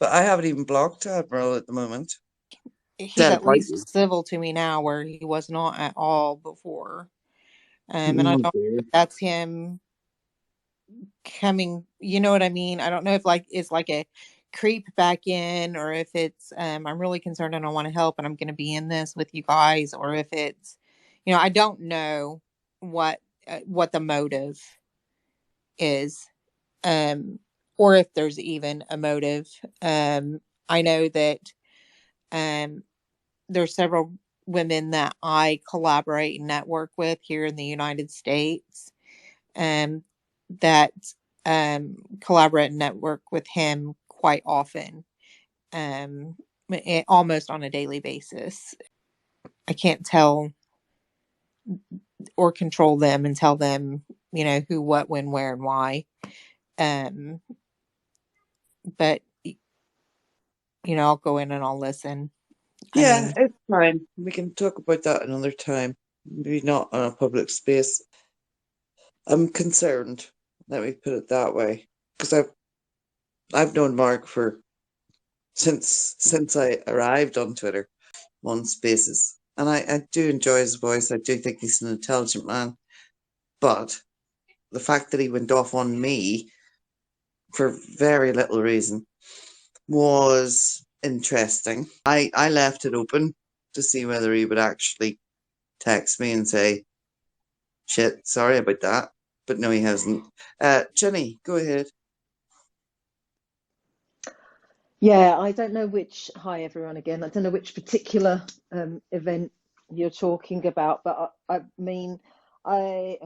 But I haven't even blocked Admiral at the moment. He's Dead at appointment. least civil to me now, where he was not at all before. And I don't Oh know dear. if that's him coming. You know what I mean? I don't know if like it's like a creep back in, or if it's I'm really concerned and I want to help and I'm going to be in this with you guys, or if it's, I don't know what the motive is, um, or if there's even a motive. I know that um, there's several women that I collaborate and network with here in the United States, um, that collaborate and network with him quite often, um, almost on a daily basis. I can't tell or control them and tell them, who, what, when, where, and why. Um, but I'll go in and I'll listen. I Yeah, mean, it's fine. We can talk about that another time. Maybe not on a public space. I'm concerned. Let me put it that way, because I've known Mark for since I arrived on Twitter on Spaces, and I do enjoy his voice. I do think he's an intelligent man, but the fact that he went off on me for very little reason was interesting. I left it open to see whether he would actually text me and say, shit, sorry about that. But no, he hasn't. Jenny, go ahead. Yeah, I don't know which. Hi, everyone, again. I don't know which particular event you're talking about, but I mean, I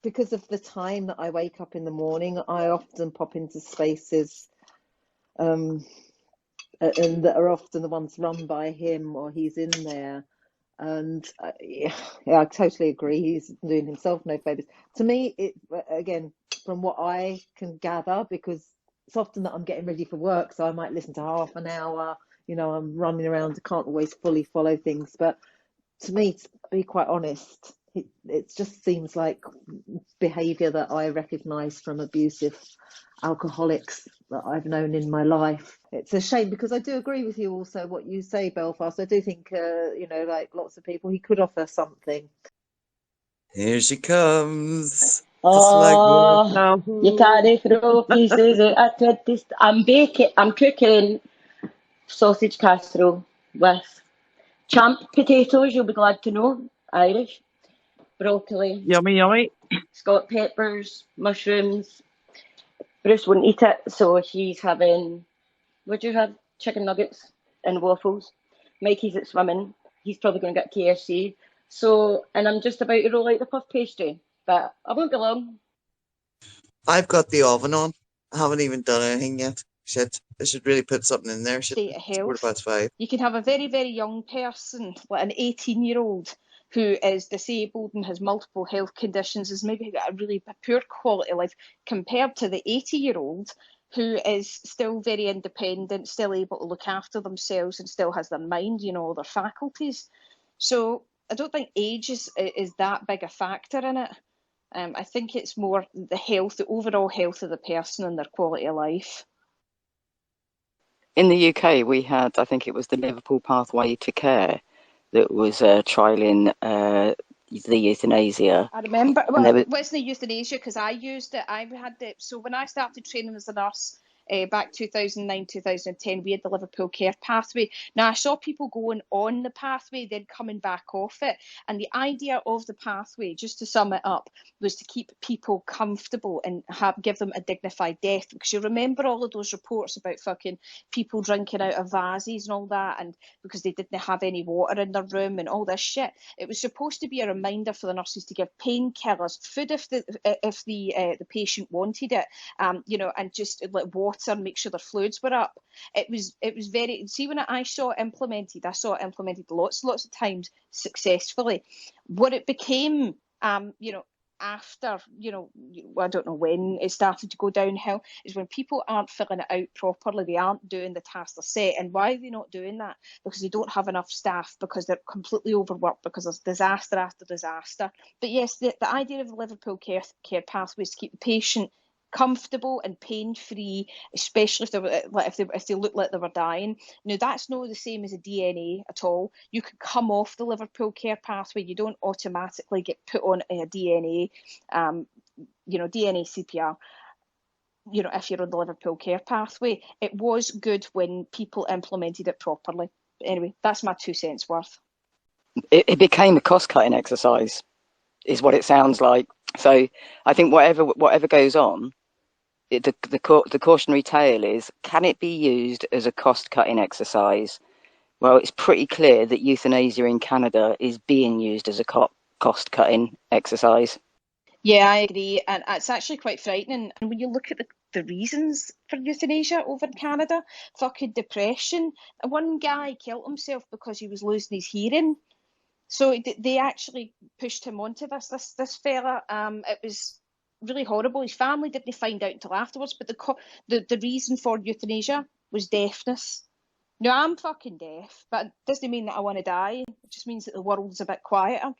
because of the time that I wake up in the morning, I often pop into spaces, um, and that are often the ones run by him or he's in there. And yeah, I totally agree. He's doing himself no favors. To me, it again, from what I can gather, because it's often that I'm getting ready for work, so I might listen to half an hour. I'm running around, I can't always fully follow things. But to me, to be quite honest, it just seems like behaviour that I recognise from abusive alcoholics that I've known in my life. It's a shame because I do agree with you also what you say, Belfast. I do think, like lots of people, he could offer something. Here she comes. The slag Oh, you now. can't throw pieces out at 20. I'm cooking sausage casserole with champ potatoes, you'll be glad to know, Irish, broccoli, Yummy, yummy. scallop peppers, mushrooms. Bruce wouldn't eat it, so he's having, would you have chicken nuggets and waffles? Mikey's at swimming. He's probably going to get KFC. So, and I'm just about to roll out the puff pastry, but I won't be long. I've got the oven on. I haven't even done anything yet. Shit. I should really put something in there. Shit. State of It's quarter health. past 5. You can have a very, very young person, like an 18-year-old, who is disabled and has multiple health conditions, has maybe got a really poor quality of life, compared to the 80-year-old who is still very independent, still able to look after themselves and still has their mind, all their faculties. So I don't think age is that big a factor in it. I think it's more the health, the overall health of the person and their quality of life. In the UK, we had, I think it was the Liverpool Pathway to Care that was trialing the euthanasia. I remember, And well, there it was, wasn't euthanasia because I used it. I had it. So when I started training as a nurse, back 2009, 2010, we had the Liverpool Care Pathway. Now, I saw people going on the pathway, then coming back off it. And the idea of the pathway, just to sum it up, was to keep people comfortable and give them a dignified death. Because you remember all of those reports about fucking people drinking out of vases and all that, and because they didn't have any water in their room and all this shit. It was supposed to be a reminder for the nurses to give painkillers, food if the patient wanted it, and just like water, make sure their fluids were up. It was very, see, when I saw it implemented, lots of times successfully. What it became, after, I don't know when it started to go downhill, is when people aren't filling it out properly, they aren't doing the tasks they're set. And why are they not doing that? Because they don't have enough staff, because they're completely overworked, because there's disaster after disaster. But yes, the idea of the Liverpool care pathway is to keep the patient comfortable and pain-free, especially if they were like if they looked like they were dying. Now that's not the same as a DNA at all. You can come off the Liverpool Care pathway. You don't automatically get put on a DNA, DNA CPR. If you're on the Liverpool Care pathway, it was good when people implemented it properly. But anyway, that's my 2 cents worth. It became a cost-cutting exercise, is what it sounds like. So I think whatever goes on, the cautionary tale is, can it be used as a cost-cutting exercise? Well, it's pretty clear that euthanasia in Canada is being used as a cost-cutting exercise. Yeah, I agree, and it's actually quite frightening. And when you look at the reasons for euthanasia over in Canada, fucking depression. One guy killed himself because he was losing his hearing. So they actually pushed him onto this fella. It was really horrible. His family didn't find out until afterwards. But the reason for euthanasia was deafness. Now I'm fucking deaf, but it doesn't mean that I want to die. It just means that the world's a bit quieter,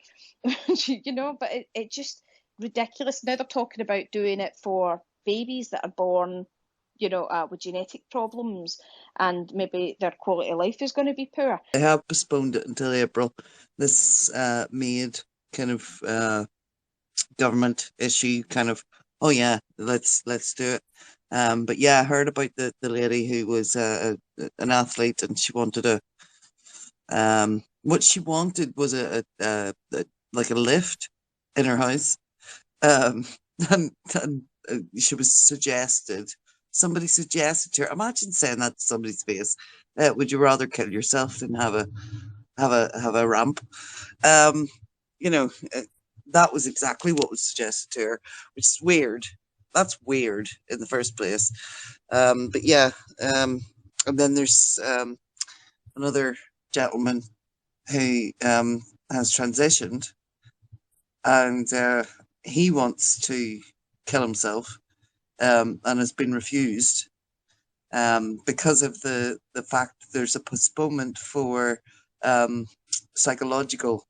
But it just ridiculous. Now they're talking about doing it for babies that are born, with genetic problems, and maybe their quality of life is going to be poor. They have postponed it until April. This made kind of government issue kind of, oh yeah, let's do it. But yeah, I heard about the lady who was an athlete, and she wanted what she wanted was like a lift in her house. Um, and she was somebody suggested to her. Imagine saying that to somebody's face. Would you rather kill yourself than have a ramp? Um, you know, uh, that was exactly what was suggested to her, which is weird. That's weird in the first place. But yeah, and then there's another gentleman who has transitioned, and he wants to kill himself, and has been refused because of the fact that there's a postponement for psychological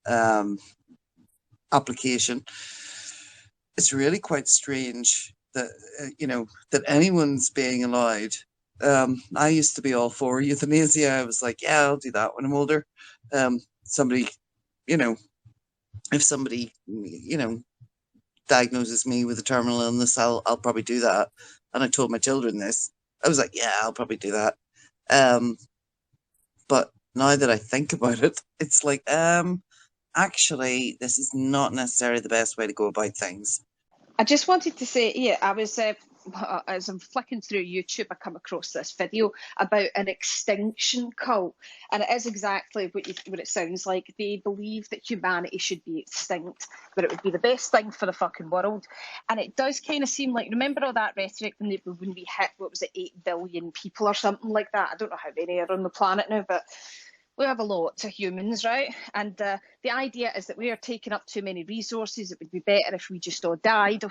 um, application. It's really quite strange that that anyone's being allowed. I used to be all for euthanasia. I was like, yeah, I'll do that when I'm older. Somebody, you know, if somebody, diagnoses me with a terminal illness, I'll probably do that. And I told my children this. I was like, yeah, I'll probably do that. But now that I think about it, it's like, actually, this is not necessarily the best way to go about things. I just wanted to say, yeah, I was as I'm flicking through YouTube, I come across this video about an extinction cult, and it is exactly what it sounds like. They believe that humanity should be extinct, but it would be the best thing for the fucking world. And it does kind of seem like, remember all that rhetoric when we hit, what was it, 8 billion people or something like that? I don't know how many are on the planet now, but we have a lot of humans, right? And the idea is that we are taking up too many resources. It would be better if we just all died,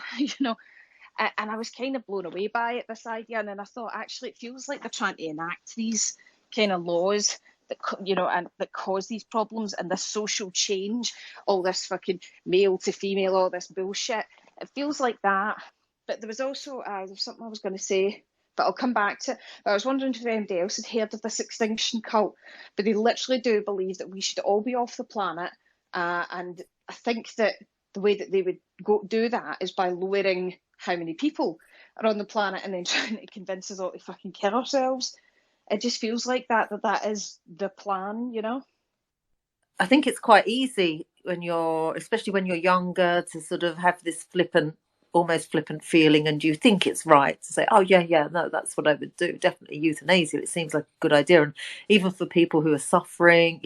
And I was kind of blown away by it, this idea. And then I thought, actually, it feels like they're trying to enact these kind of laws that, and that cause these problems and this social change, all this fucking male to female, all this bullshit. It feels like that. But there was also there's something I was going to say, but I'll come back to it. But I was wondering if anybody else had heard of this extinction cult. But they literally do believe that we should all be off the planet. And I think that the way that they would do that is by lowering how many people are on the planet and then trying to convince us all to fucking kill ourselves. It just feels like that is the plan, I think it's quite easy especially when you're younger, to sort of have this almost flippant feeling, and you think it's right to say, oh yeah, no, that's what I would do. Definitely euthanasia. It seems like a good idea. And even for people who are suffering,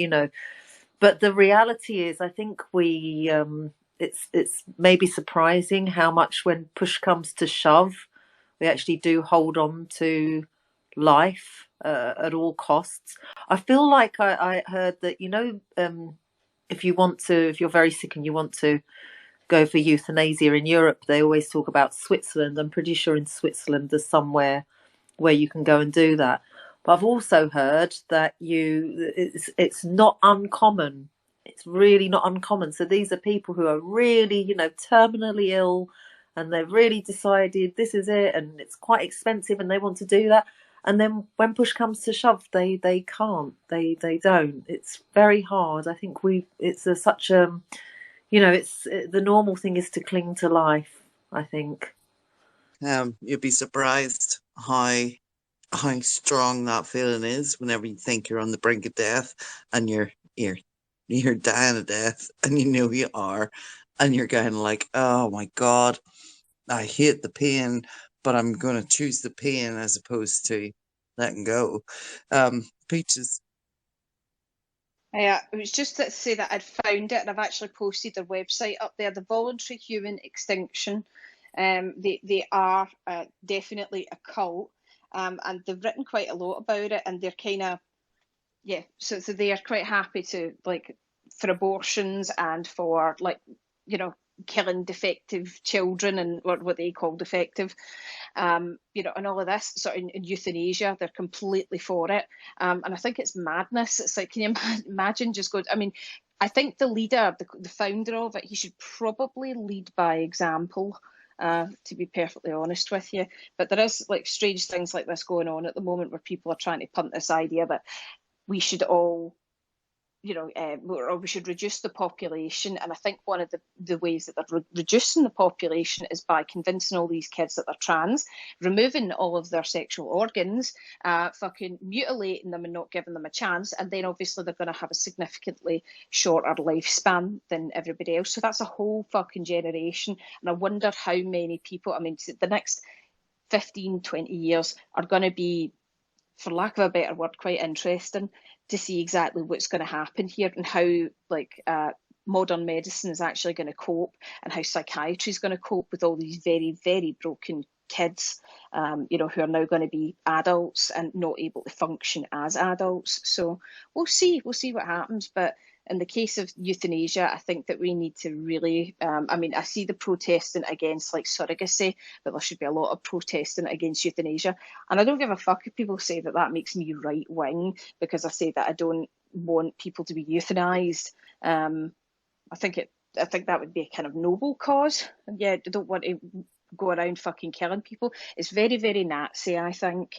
but the reality is, I think it's maybe surprising how much, when push comes to shove, we actually do hold on to life at all costs. I feel like I heard that, if you're very sick and you want to go for euthanasia in Europe, they always talk about Switzerland. I'm pretty sure in Switzerland there's somewhere where you can go and do that. But I've also heard that it's not uncommon. It's really not uncommon. So these are people who are really, terminally ill, and they've really decided this is it, and it's quite expensive, and they want to do that. And then when push comes to shove, they can't. They don't. It's very hard. I think it's such a, it's the normal thing is to cling to life, I think. You'd be surprised how strong that feeling is whenever you think you're on the brink of death and you're dying of death and you know you are, and you're kind of like, oh my God, I hate the pain, but I'm going to choose the pain as opposed to letting go. Peaches. It was just to say that I'd found it and I've actually posted their website up there, the Voluntary Human Extinction. They are definitely a cult, and they've written quite a lot about it, and they're kind of, yeah, so they are quite happy to, like, for abortions and for, like, killing defective children and what they call defective, and all of this sort of in euthanasia. They're completely for it, and I think it's madness. It's like, can you imagine just going? I mean, I think the leader, the founder of it, he should probably lead by example. To be perfectly honest with you, but there is like strange things like this going on at the moment where people are trying to punt this idea that we should all, or we should reduce the population. And I think one of the ways that they're reducing the population is by convincing all these kids that they're trans, removing all of their sexual organs, fucking mutilating them and not giving them a chance. And then obviously they're going to have a significantly shorter lifespan than everybody else. So that's a whole fucking generation. And I wonder how many people, I mean, the next 15, 20 years are going to be, for lack of a better word, quite interesting to see exactly what's going to happen here and how, like, modern medicine is actually going to cope, and how psychiatry is going to cope with all these very, very broken kids, who are now going to be adults and not able to function as adults. So we'll see what happens. But in the case of euthanasia, I think that we need to really, I see the protesting against, like, surrogacy, but there should be a lot of protesting against euthanasia. And I don't give a fuck if people say that that makes me right wing because I say that I don't want people to be euthanized. I think that would be a kind of noble cause. Yeah, I don't want to go around fucking killing people. It's very, very Nazi, I think.